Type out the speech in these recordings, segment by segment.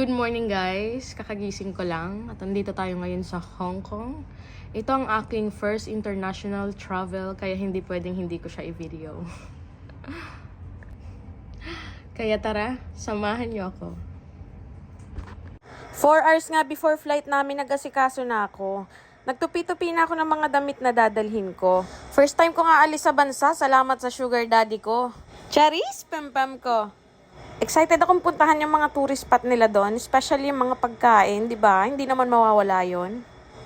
Good morning guys! Kakagising ko lang at nandito tayo ngayon sa Hong Kong. Ito ang aking first international travel kaya hindi pwedeng hindi ko siya i-video. Kaya tara, samahan niyo ako. 4 hours nga before flight namin nag-asikaso na ako. Nagtupi-tupi na ako ng mga damit na dadalhin ko. First time ko nga alis sa bansa, salamat sa sugar daddy ko. Charis, pam-pam ko. Excited akong puntahan yung mga tourist spot nila doon, especially yung mga pagkain, di ba? Hindi naman mawawala yon.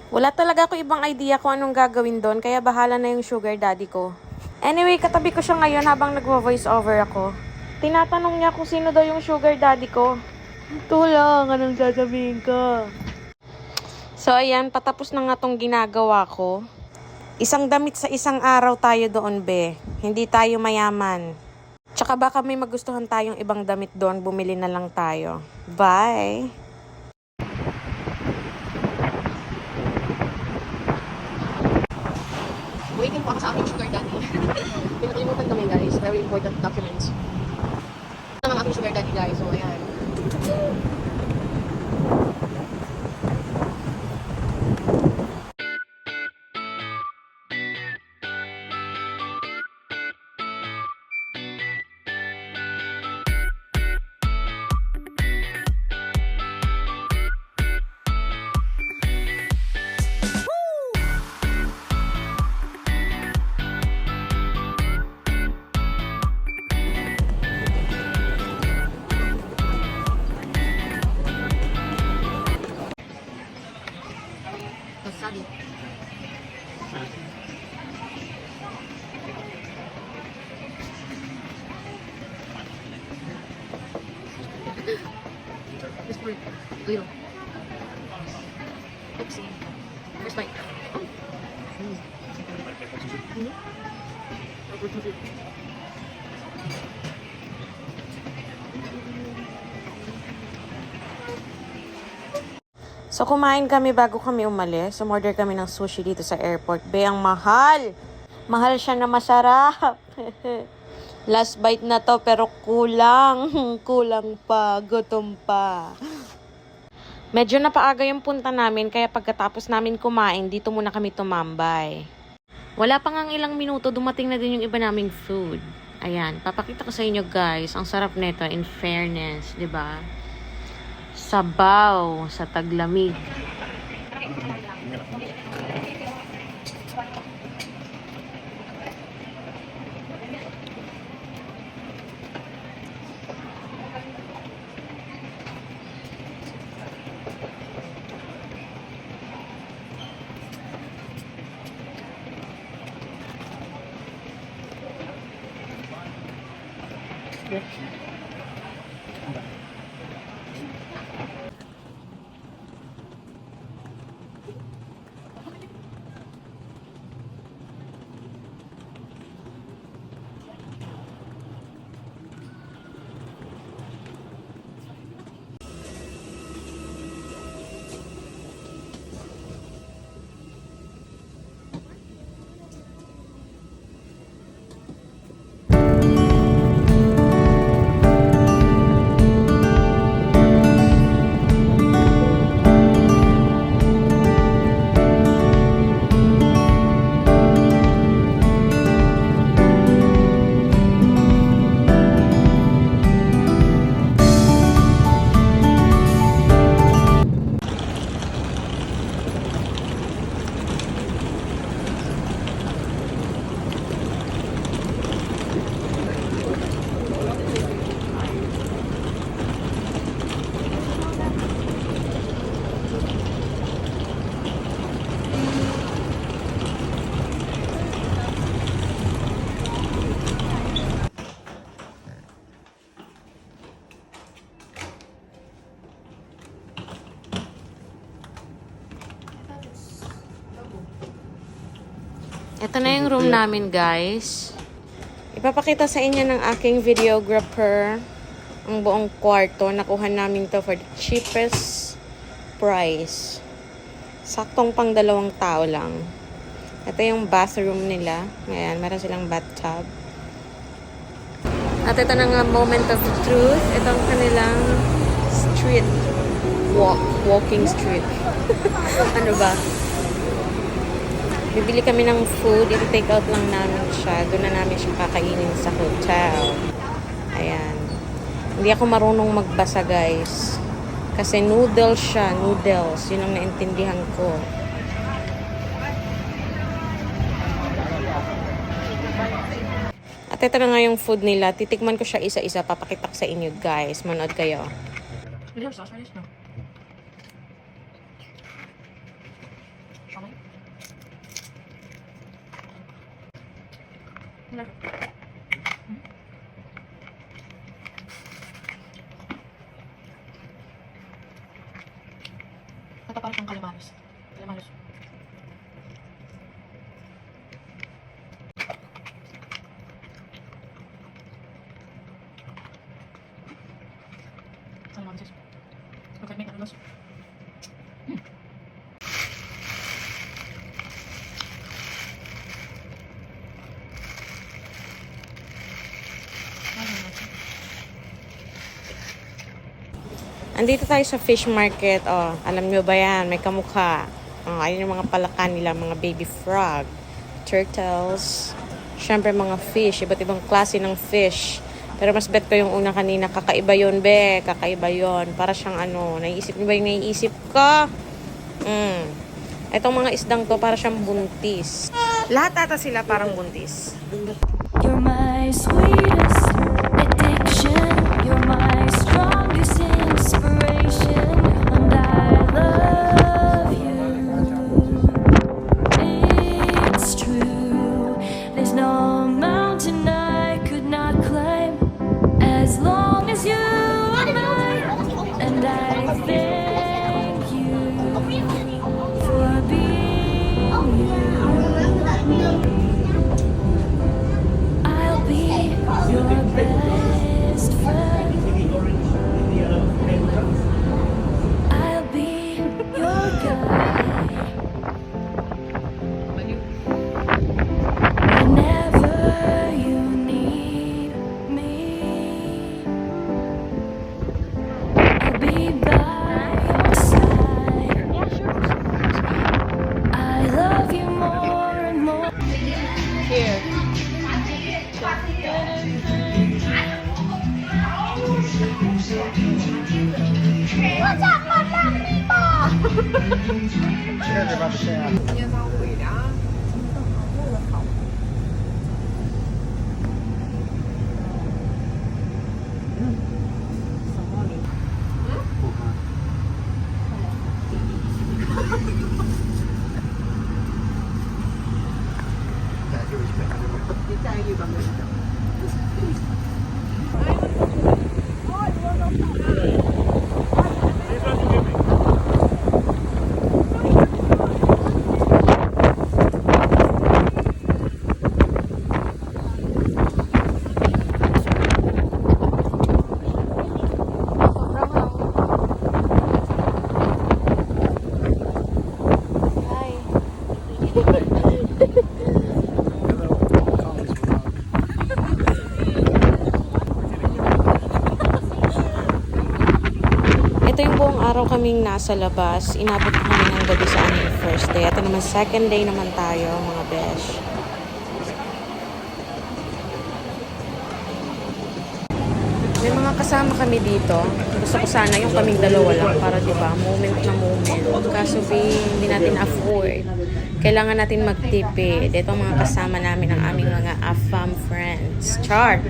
Wala talaga ako ibang idea kung anong gagawin doon, kaya bahala na yung sugar daddy ko. Anyway, katabi ko siya ngayon habang nagvo-voice over ako. Tinatanong niya kung sino daw yung sugar daddy ko. Tulong, anong sasabihin ko? So ayan, patapos na nga tong ginagawa ko. Isang damit sa isang araw tayo doon, be. Hindi tayo mayaman. Tsaka baka may magustuhan tayong ibang damit doon, bumili na lang tayo. Bye! Waiting po ako sa aking sugar daddy. Pinakalimutan kami guys, very important documents. Ito ang aking sugar daddy guys, so ayan. Wasabi. This for little. Oopsie. First bite. Oh. So kumain kami bago kami umalis. Umorder kami ng sushi dito sa airport. Be, ang mahal! Mahal siya na masarap. Last bite na to pero kulang. Kulang pa. Gutom pa. Medyo napaaga yung punta namin kaya pagkatapos namin kumain, dito muna kami tumambay. Wala pa ngang ilang minuto, dumating na din yung iba naming food. Ayan, papakita ko sa inyo guys. Ang sarap nito, in fairness, di ba? Sabaw sa taglamig. Ito na yung room namin, guys. Ipapakita sa inyo ng aking videographer ang buong kwarto. Nakuha namin to for the cheapest price. Saktong pang 2 tao lang. Ito yung bathroom nila. Ayan, meron silang bathtub. At ito na nga moment of truth. Ito ang kanilang street. walking street. Ano ba? Bibili kami ng food. I-take out lang namin siya. Doon na namin siya kakainin sa hotel. Ayan. Hindi ako marunong magbasa, guys. Kasi noodles siya. Noodles. Yun ang naintindihan ko. At ito na nga yung food nila. Titikman ko siya isa-isa. Papakita ko sa inyo, guys. Manood kayo. Ito parang siyang calamares. Calamares. Calamares. Looks like make noodles. Andito tayo sa fish market. Oh, alam nyo ba yan? May kamukha. Oh, ayun yung mga palaka nila, mga baby frog, turtles, syempre mga fish, iba't ibang klase ng fish. Pero mas bet ko yung una kanina, kakaiba yun, be. Kakaiba yun. Para siyang ano, naiisip nyo ba yung naiisip ko? Itong mga isdang to, para siyang buntis. Lahat ata sila parang buntis. You're my sweetest addiction. You're my strongest inspiration. And I love you. It's true. There's no mountain I could not climb as long as you are mine. And I thank you for being you. I'll be your best friend. I'll be your guide. Whenever you need me, I'll be by your side. I love you more and more. Here. Ito yung buong araw kaming nasa labas. Inabot na kami ng gabi sa aming first day. Ito naman second day naman tayo, mga besh. May mga kasama kami dito. Gusto ko sana yung kaming dalawa lang para diba, moment na moment. Kaso hindi natin afford. Kailangan natin magtipid. Ito ang mga kasama namin ng aming mga AFAM friends. Char!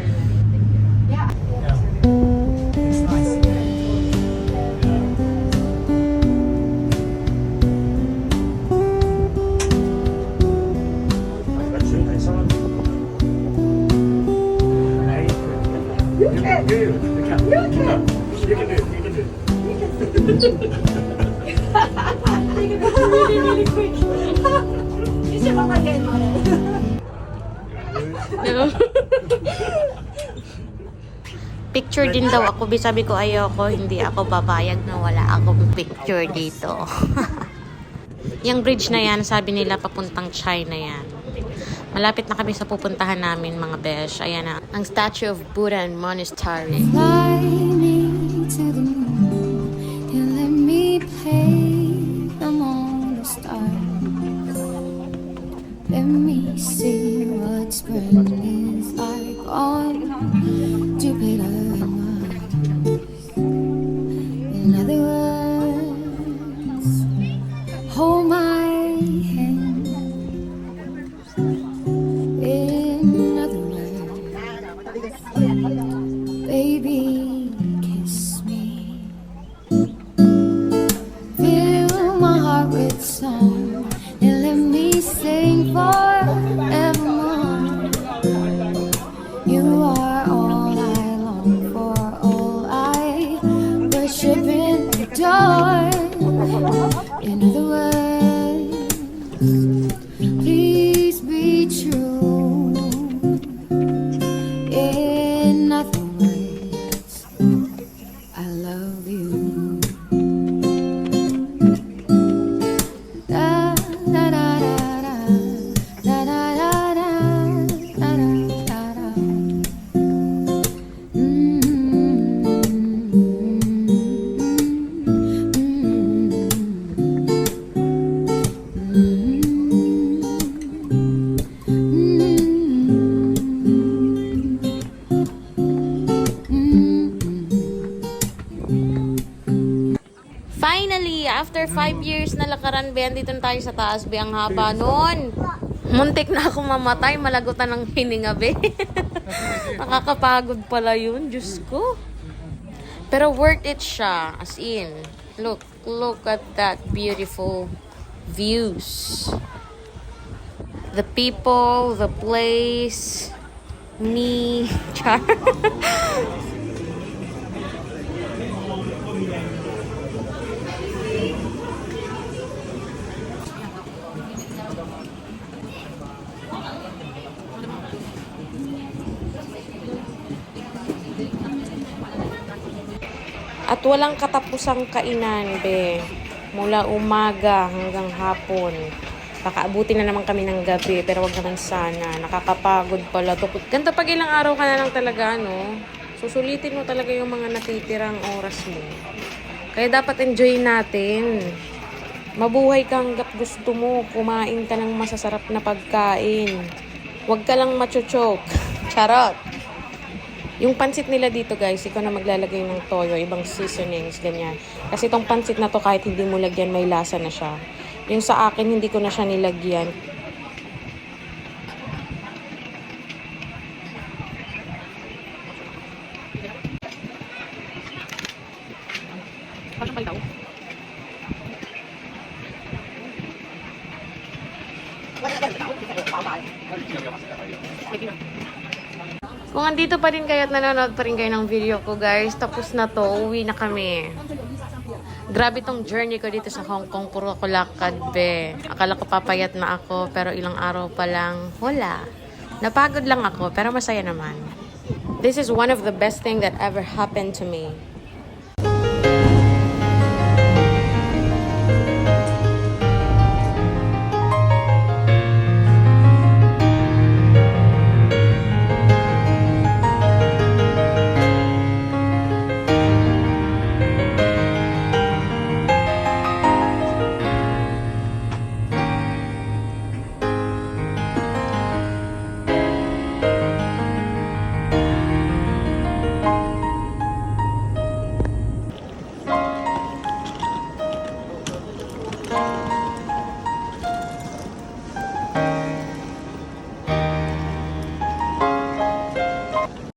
Picture din daw ako. Sabi ko ayoko, hindi ako babayag na wala akong picture dito. Yung bridge na yan, sabi nila papuntang China yan. Malapit na kami sa pupuntahan namin, mga besh. Ayan na, ang Statue of Buddha and Monastery. Fly me to the moon and let me me paint among the stars. Let me see what spring is like on Jupiter and Mars. In other words, hold my hand. In other words, baby, kiss me. Fill my heart with song and let me sing forevermore. You are all I long for, all I worship and adore. In other words, please be true. In other words, I love you. Da da da da da da da da da da da. Finally, after 5 years na lakaran, be, andito na tayo sa taas, be. Ang haba nun. Muntik na ako mamatay, malagutan ng hininga, be. Nakakapagod pala yun, Diyos ko. Pero worth it siya, as in. Look at that beautiful views. The people, the place, me, char. At walang katapusang kainan, be. Mula umaga hanggang hapon. Kakaabuti na naman kami ng gabi, pero wag naman sana. Nakakapagod pala to. Ganito pag ilang araw ka na lang talaga, no? Susulitin mo talaga yung mga natitirang oras mo. Kaya dapat enjoy natin. Mabuhay ka hanggat gusto mo. Kumain ka ng masasarap na pagkain. Huwag ka lang machochoke. Charot! Yung pansit nila dito, guys, ikaw na maglalagay ng toyo, ibang seasonings, ganyan. Kasi itong pansit na to, kahit hindi mo lagyan, may lasa na siya. Yung sa akin, hindi ko na siya nilagyan. Kung andito pa rin kayo at nanonood pa rin kayo ng video ko, guys, tapos na to, uwi na kami. Grabe tong journey ko dito sa Hong Kong, puro ko lakad, be. Akala ko papayat na ako, pero ilang araw pa lang, wala. Napagod lang ako, pero masaya naman. This is one of the best thing that ever happened to me.